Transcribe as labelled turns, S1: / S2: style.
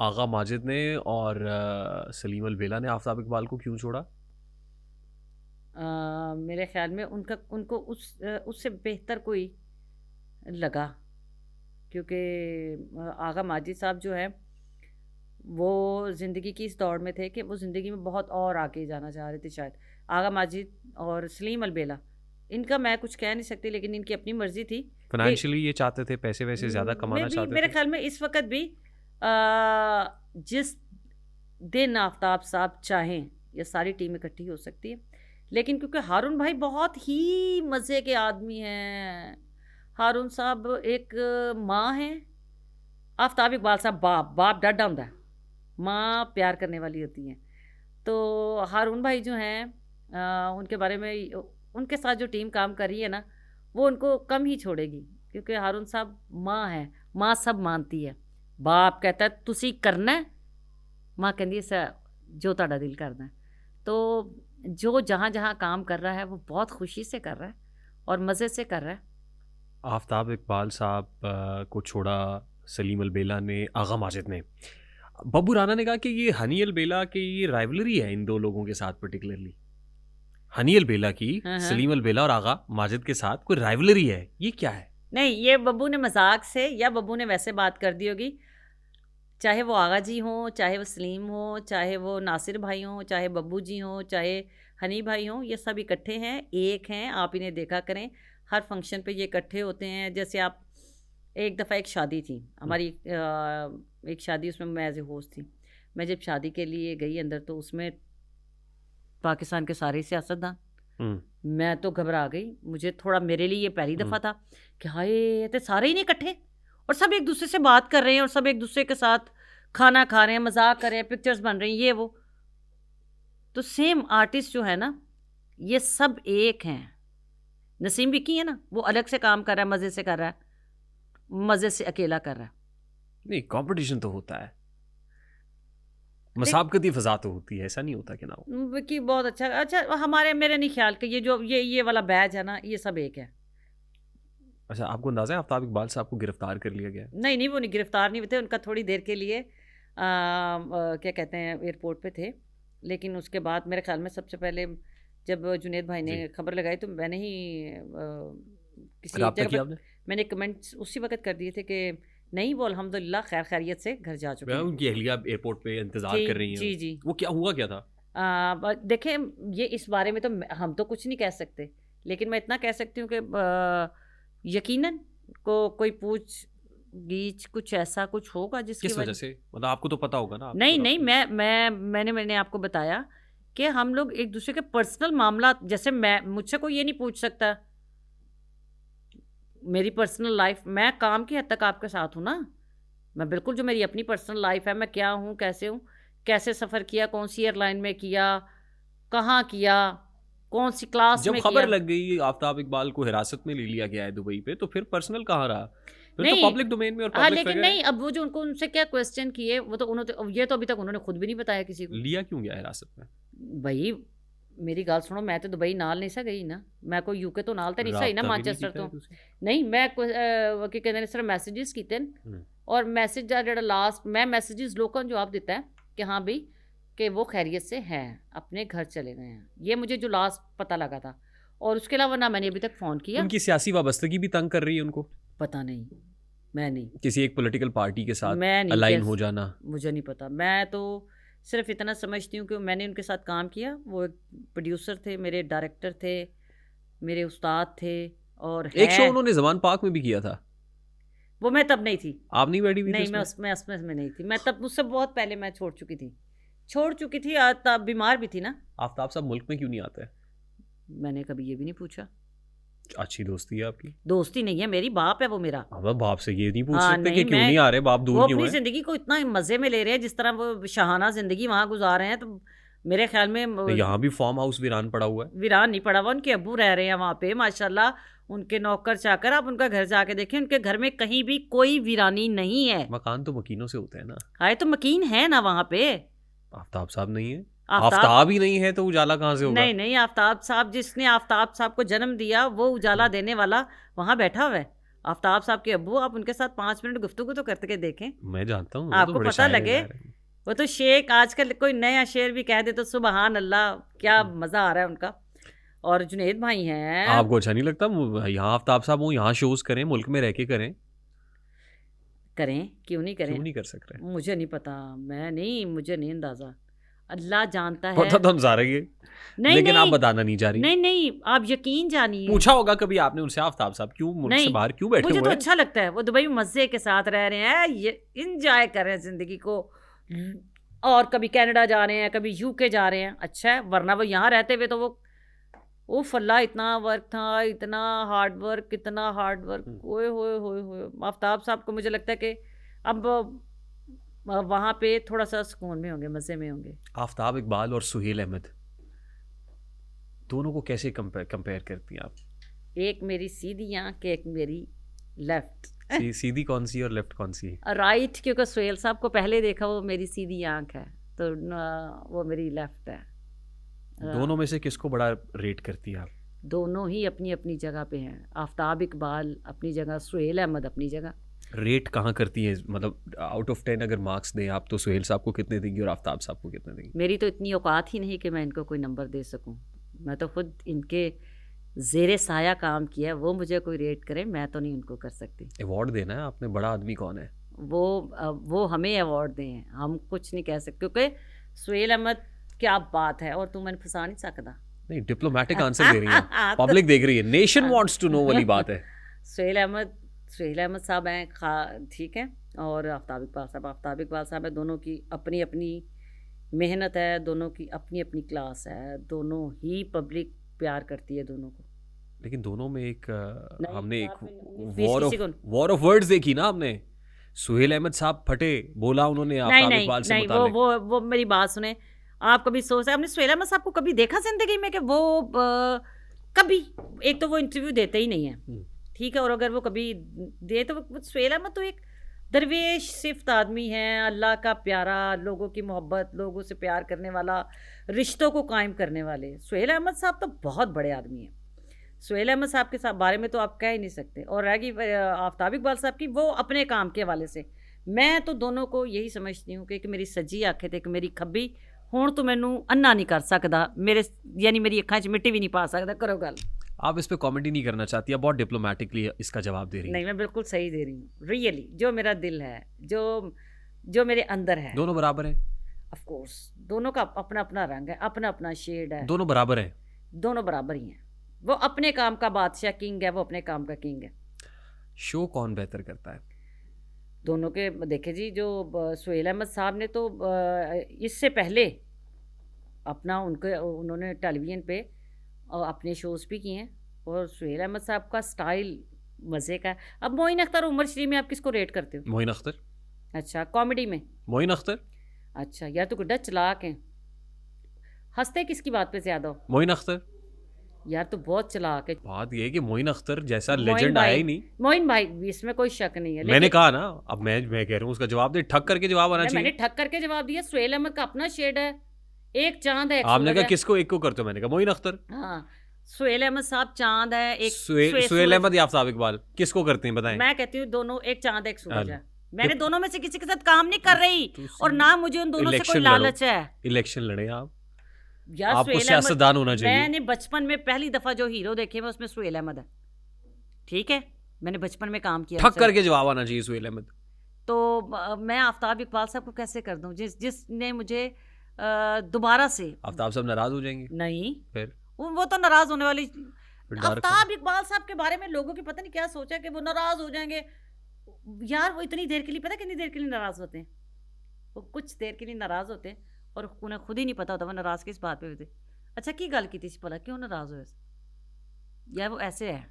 S1: आगा माजिद ने और सलीम अलबेला ने आफ्ताब इकबाल को क्यों छोड़ा?
S2: मेरे ख्याल में उनको उससे बेहतर कोई लगा, क्योंकि आगा माजिद साहब जो है वो ज़िंदगी की इस दौड़ में थे कि वो ज़िंदगी में बहुत और आगे जाना चाह रहे थे शायद। आगा माजिद और सलीम अलबेला, इनका मैं कुछ कह नहीं सकती, लेकिन इनकी अपनी मर्जी थी कि
S1: फाइनेंशियली ये चाहते थे, पैसे वैसे ज़्यादा
S2: मैं
S1: कमाना
S2: भी
S1: चाहते
S2: मेरे
S1: थे?
S2: ख्याल में इस वक्त भी जिस दिन आफ्ताब साहब चाहें ये सारी टीम इकट्ठी हो सकती है, लेकिन क्योंकि हारून भाई बहुत ही मज़े के आदमी हैं। हारून साहब एक माँ हैं, आफ्ताब इकबाल साहब बाप डाढ़ा हुंदा है, माँ प्यार करने वाली होती हैं। तो हारून भाई जो हैं उनके बारे में उनके साथ जो टीम काम कर रही है ना, वो उनको कम ही छोड़ेगी, क्योंकि हारून साहब माँ है, माँ सब मानती है। बाप कहता है तुसी करना है, माँ कहती है जो तुहाडा दिल करना है। तो जो जहाँ जहाँ काम कर रहा है वो बहुत खुशी से कर रहा है और मज़े से कर रहा है।
S1: आफ्ताब इकबाल साहब को छोड़ा सलीम अलबेला ने, आगा माजिद ने। बब्बू राना ने कहा कि ये हनी अलबेला की ये राइवलरी है इन दो लोगों के साथ, पर्टिकुलरली हनी अलबेला की
S2: हाँ, हाँ।
S1: सलीम अलबेला और आगा माजिद के साथ कोई राइवलरी है, ये क्या है?
S2: नहीं, ये बब्बू ने मजाक से या बब्बू ने वैसे बात कर दी होगी। चाहे वो आगा जी हों, चाहे वो सलीम हो, चाहे वो नासिर भाई हों, चाहे बब्बू जी हों, चाहे हनी भाई हों, ये सब इकट्ठे हैं, एक हैं। आप इन्हें देखा करें, हर फंक्शन पे ये इकट्ठे होते हैं। जैसे आप एक दफ़ा एक शादी थी हमारी, एक शादी, उसमें मैं एज ए होस्ट थी। मैं जब शादी के लिए गई अंदर, तो उसमें पाकिस्तान के सारे सियासतदान, मैं तो घबरा गई। मुझे थोड़ा, मेरे लिए ये पहली दफ़ा था कि हाय ये तो सारे ही नहीं इकट्ठे, और सब एक दूसरे से बात कर रहे हैं और सब एक दूसरे के साथ खाना खा रहे हैं, मजाक कर रहे हैं, पिक्चर्स बन रही हैं, ये वो। तो सेम आर्टिस्ट जो है ना, ये सब एक हैं। नसीम विक्की है ना, वो अलग से काम कर रहा है, मज़े से कर रहा है, मज़े से अकेला कर रहा है।
S1: नहीं, कंपटीशन तो होता है,
S2: देख,
S1: मसाबकती फ़ज़ा तो होती है, ऐसा नहीं होता कि ना हो।
S2: विक्की बहुत अच्छा हमारे, मेरे नहीं ख्याल कि ये जो ये वाला बैच है ना, ये सब एक है।
S1: अच्छा, आपको अंदाज़ा है आफ्ताब इकबाल साहब को गिरफ्तार कर लिया गया है?
S2: नहीं, वो नहीं गिरफ्तार नहीं हुए थे, उनका थोड़ी देर के लिए क्या कहते हैं, एयरपोर्ट पे थे। लेकिन उसके बाद मेरे ख्याल में सबसे पहले जब जुनैद भाई ने
S1: जी।
S2: खबर लगाई, तो मैंने ही किसी एक
S1: राब्ता
S2: जगह
S1: किया
S2: पर
S1: आपने?
S2: मैंने कमेंट्स उसी वक्त कर दिए थे कि नहीं, वो अल्हम्दुलिल्लाह खैर खैरियत से घर जा चुके हैं।
S1: उनकी अहलिया एयरपोर्ट पे इंतज़ार
S2: जी,
S1: कर रही हैं।
S2: जी, जी।
S1: वो क्या हुआ क्या था?
S2: देखें, ये इस बारे में तो हम तो कुछ नहीं कह सकते, लेकिन मैं इतना कह सकती हूँ कि यकीनन को कोई पूछ गीच कुछ ऐसा कुछ होगा जिसकी
S1: किस वजह
S2: वजह।
S1: से? मतलब आपको तो पता होगा ना, आप
S2: नहीं,
S1: तो
S2: नहीं,
S1: रब्ते में।
S2: मैंने आपको बताया कि हम लोग एक दूसरे के पर्सनल मामला, जैसे मैं, मुझसे कोई ये नहीं पूछ सकता मेरी पर्सनल लाइफ। मैं काम की हद तक आपके साथ हूँ ना, मैं बिल्कुल, जो मेरी अपनी पर्सनल लाइफ है, मैं क्या हूँ, कैसे सफ़र किया, कौन सी एयरलाइन में किया, कहाँ किया, कौन सी क्लास
S1: जब
S2: में
S1: खबर
S2: किया।
S1: लग गई आफ्ताब इकबाल को हिरासत में ले लिया गया है दुबई पे, तो फिर पर्सनल कहाँ रहा? फिर तो
S2: नहीं,
S1: पब्लिक डोमेन में और
S2: हाँ,
S1: पब्लिक
S2: लेकिन
S1: फिगर है।
S2: नहीं, अब वो जो उनको उनसे क्या क्वेश्चन किए, वो तो उन्होंने, ये तो अभी तक उन्होंने खुद भी नहीं बताया किसी को।
S1: लिया क्यों गया हिरासत में?
S2: भाई मेरी गल सुनो, मैं तो दुबई नाल नहीं सा गई ना, मैं कोई यूके तो नाल तो नहीं सही ना,
S1: राब्ता भी नहीं
S2: मानचेस्टर
S1: कीता
S2: तो
S1: है तुसी?
S2: नहीं। मैं की कहते हैं, सिर्फ मैसेजेस कीते न, और मैसेज का जो लास्ट मैं मैसेजेस लोगों को जवाब देता है कि हाँ भाई, कि वो खैरियत से हैं, अपने घर चले गए हैं, ये मुझे जो लास्ट पता लगा था। और उसके अलावा ना मैंने अभी तक फ़ोन किया।
S1: उनकी सियासी वाबस्तगी भी तंग कर रही है उनको?
S2: पता नहीं, मैं नहीं,
S1: किसी एक पॉलिटिकल पार्टी के साथ
S2: मैं नहीं
S1: अलाइन
S2: कैस
S1: हो जाना?
S2: मुझे नहीं पता। मैं तो सिर्फ इतना समझती हूँ कि मैंने उनके साथ काम किया, वो एक प्रोड्यूसर थे, मेरे डायरेक्टर थे, मेरे उस्ताद थे, और
S1: एक शो
S2: हैं।
S1: उन्होंने जमान पाक में भी किया था,
S2: वो मैं तब नहीं थी।
S1: आप नहीं बैठी हुई थी
S2: नहीं, मैं
S1: उसमें?
S2: उसमें नहीं थी। मैं तब, उससे बहुत पहले मैं छोड़ चुकी थी, तब बीमार भी थी ना।
S1: आफ्ताब साहब मुल्क में क्यों नहीं आते?
S2: मैंने कभी ये भी नहीं पूछा।
S1: अच्छी दोस्ती है आपकी।
S2: दोस्ती नहीं है मेरी, बाप है वो मेरा।
S1: अब बाप से ये नहीं पूछ
S2: हाँ,
S1: सकते कि
S2: नहीं,
S1: क्यों नहीं आ रहे, बाप
S2: वो
S1: दूर क्यों
S2: अपनी
S1: है?
S2: ज़िंदगी को इतना मज़े में ले रहे हैं, जिस तरह वो शाहाना ज़िंदगी वहाँ गुजार रहे हैं, तो मेरे ख्याल में
S1: तो यहाँ भी फार्म हाउस वीरान पड़ा हुआ है।
S2: वीरान नहीं पड़ा हुआ, उनके अब्बू रह रहे हैं वहाँ पे माशाल्लाह, उनके नौकर चाकर। आप उनका घर जाके देखें, उनके घर में कहीं भी कोई वीरानी नहीं है।
S1: मकान तो मकीनों से होते हैं ना।
S2: हाय, तो मकीन है ना वहाँ पे।
S1: आफ्ताब साहब नहीं है?
S2: आफ्ताब,
S1: आफ्ताब ही नहीं है तो उजाला कहाँ से होगा?
S2: नहीं, नहीं, आफ्ताब साहब, जिसने आफ्ताब साहब को जन्म दिया, वो उजाला देने वाला वहाँ बैठा हुआ है। आफ्ताब साहब के अब्बू, आप उनके साथ 5 मिनट गुफ्तगू तो करते के देखें,
S1: मैं जानता हूँ, वो तो
S2: आपको
S1: बड़े
S2: पता
S1: शायर हैं
S2: लगे।
S1: यार।
S2: वो तो शेख, आजकल कोई नया शेर भी कह दे तो सुबहान अल्लाह, क्या मज़ा आ रहा है उनका। और जुनैद भाई हैं,
S1: आपको अच्छा नहीं लगता यहाँ आफ्ताब साहब वो यहाँ शोज करें, मुल्क में रह के करें?
S2: करें, क्यों नहीं
S1: क्यों
S2: करें?
S1: नहीं कर सक रहे?
S2: मुझे नहीं पता, मुझे नहीं अंदाज़ा, अल्लाह जानता है।
S1: पता तो हम सारे ही है,
S2: नहीं
S1: लेकिन आप
S2: नहीं
S1: बताना नहीं चाह रही।
S2: नहीं नहीं, आप यकीन जानिए।
S1: पूछा होगा कभी आपने उनसे, आफ्ताब साहब क्यों मुल्क से
S2: नहीं,
S1: बाहर क्यों बैठे
S2: मुझे तो
S1: हुए हैं?
S2: अच्छा लगता है, वो दुबई में मज़े के साथ रह रहे हैं, ये इंजॉय कर रहे हैं ज़िंदगी को, और कभी कनाडा जा रहे हैं, कभी यूके जा रहे हैं, अच्छा है। वरना वो यहाँ रहते हुए तो वो फल्ला, इतना वर्क था, इतना हार्ड वर्क, इतना हार्ड वर्क, ओए होए होए होए। आफ्ताब साहब को मुझे लगता है कि अब वहाँ पे थोड़ा सा सुकून में होंगे, मज़े में होंगे।
S1: आफ्ताब इकबाल और सुहेल अहमद, दोनों को कैसे कंपेयर करती हैं आप?
S2: एक मेरी सीधी आंख, एक मेरी लेफ्ट।
S1: सीधी कौन सी और लेफ्ट कौन सी है?
S2: राइट, क्योंकि सुहेल साहब को पहले देखा, वो मेरी सीधी आंख है, तो वो मेरी लेफ्ट है।
S1: दोनों में से किसको बड़ा रेट करती हैं आप?
S2: दोनों ही अपनी अपनी जगह पे हैं। आफ्ताब इकबाल अपनी जगह, सुहेल अहमद अपनी जगह।
S1: रेट कहाँ करती हैं, मतलब आउट ऑफ 10 अगर मार्क्स दें आप, तो सुहेल साहब को कितने देंगी और आफ्ताब साहब को कितने देंगी?
S2: मेरी तो इतनी औकात ही नहीं कि मैं इनको कोई नंबर दे सकूं। मैं तो खुद इनके ज़ेरे साया काम किया है, वो मुझे कोई रेट करे, मैं तो नहीं उनको कर सकती।
S1: अवार्ड देना है आपने, बड़ा आदमी कौन है?
S2: वो हमें अवार्ड दें, हम कुछ नहीं कह सकते, क्योंकि सुहेल अहमद, क्या बात है, और तू मैंने फंसा नहीं सकता।
S1: नहीं, डिप्लोमेटिक आंसर दे रही हैं,
S2: तो
S1: पब्लिक देख रही है, नेशन वांट्स टू नो वाली बात है।
S2: सुहेल अहमद साहब हैं, ठीक है, और आफ्ताब इकबाल साहब है। दोनों की अपनी अपनी मेहनत है, दोनों की अपनी अपनी क्लास है, दोनों ही पब्लिक प्यार करती है दोनों को।
S1: लेकिन दोनों में एक
S2: नहीं,
S1: हमने
S2: बात
S1: एक
S2: में किसी को
S1: वॉर ऑफ वर्ड्स देखी ना हमने। सुहेल अहमद साहब फटे, बोला उन्होंने
S2: नहीं
S1: आफ्ताब
S2: नहीं
S1: इकबाल से
S2: नहीं,
S1: मुतालिक।
S2: वो मेरी बात सुने। आप कभी सोच, आपने सुहेल अहमद साहब को कभी देखा जिंदगी में कि वो कभी, एक तो वो इंटरव्यू देते ही नहीं है, ठीक है, और अगर वो कभी दे तो सुहेल अहमद तो एक दरवेश सिफ्त आदमी है, अल्लाह का प्यारा, लोगों की मोहब्बत, लोगों से प्यार करने वाला, रिश्तों को कायम करने वाले। सुहेल अहमद साहब तो बहुत बड़े आदमी हैं। सुहेल अहमद साहब के साथ बारे में तो आप कह ही नहीं सकते। और रह गई आफ्ताब इकबाल साहब की, वो अपने काम के हवाले से, मैं तो दोनों को यही समझती हूँ कि एक मेरी सज्जी आखे ते, एक मेरी खब्बी, हुण तो मैनू अन्ना नहीं कर सकदा, मेरे यानी मेरी अखां च मिट्टी भी नहीं पा सकदा। करो गल।
S1: आप इस पे कमेंट ही नहीं करना चाहती, आप बहुत डिप्लोमेटिकली इसका जवाब दे रही हैं।
S2: नहीं, मैं बिल्कुल सही दे रही हूँ, रियली, जो मेरा दिल है, जो मेरे अंदर है।
S1: दोनों बराबर हैं?
S2: ऑफ कोर्स, दोनों का अपना अपना रंग है, अपना अपना शेड है।
S1: दोनों बराबर हैं?
S2: दोनों बराबर ही हैं। वो अपने काम का बादशाह, किंग है, वो अपने काम का किंग है।
S1: शो कौन बेहतर करता है?
S2: दोनों के देखे जी, जो सुहेल अहमद साहब ने तो इससे पहले अपना उन्होंने टेलीविज़न पे अपने शोज़ भी किए हैं, और सुहेल अहमद साहब का स्टाइल मज़े का है। अब मोइन अख्तर, उमर शरीफ में आप किसको रेट करते हो?
S1: मोइन अख्तर।
S2: अच्छा, कॉमेडी में
S1: मोइन अख्तर।
S2: अच्छा, यार तो गुड्डा चलाक हैं। हंसते किसकी बात पे ज़्यादा हो?
S1: मोइन अख्तर।
S2: यार तो बहुत चलाक है।
S1: बात ये है कि मोइन अख्तर जैसा
S2: मोइन
S1: लेजेंड आया
S2: भाई,
S1: ही नहीं।
S2: मोइन भाई, इसमें कोई शक नहीं है।
S1: मैंने
S2: लेकिन
S1: कहा ना, अब मैं कह रहा हूँ उसका जवाब दे, ठक करके जवाब आना
S2: मैंने
S1: चाहिए।
S2: ठक करके जवाब दिया। सुहेल अहमद का अपना शेड है, एक चांद है, एक
S1: आपने
S2: सूरज
S1: कहा
S2: है।
S1: किसको एक को करते हो, मैंने कहा मोइन अख्तर।
S2: हाँ, सुहेल अहमद साहब चांद है, एक
S1: सुहेल
S2: सूरज।
S1: अहमद या आफ्ताब इकबाल, किसको करते हैं बताएं?
S2: मैं कहती हूँ दोनों, एक चांद है, एक सूरज
S1: हाल।
S2: है। मैंने दोनों में से किसी के साथ काम नहीं कर रही, और ना मुझे उन दोनों से कोई
S1: इलेक्शन लड़ो।
S2: लालच है।
S1: इलेक्शन लड़े आप,
S2: यार
S1: आपको
S2: सुहेल
S1: सियासतदान
S2: अहमद,
S1: होना चाहिए।
S2: मैंने बचपन में पहली दफा जो हीरो देखे मैं, उसमें सुहेल अहमद है, ठीक है, मैंने बचपन में काम किया
S1: ठक
S2: उनसे।
S1: करके जवाब आना चाहिए सुहेल अहमद।
S2: तो मैं आफ्ताब इकबाल साहब को कैसे कर दूं, जिसने मुझे दोबारा से।
S1: आफ्ताब साहब नाराज हो जाएंगे
S2: नहीं,
S1: फिर?
S2: वो तो नाराज होने वाली।
S1: फिर डर
S2: आफ्ताब इकबाल साहब के बारे में लोगों की पता नहीं क्या सोचा कि वो नाराज हो जाएंगे। यार वो इतनी देर के लिए, पता कितनी देर के लिए नाराज होते हैं? वो कुछ देर के लिए नाराज होते हैं, और उन्हें खुद ही नहीं पता होता वो नाराज किस बात पे होते। अच्छा, की गल की थी भला, क्यों नाराज हुए? यार वो ऐसे है।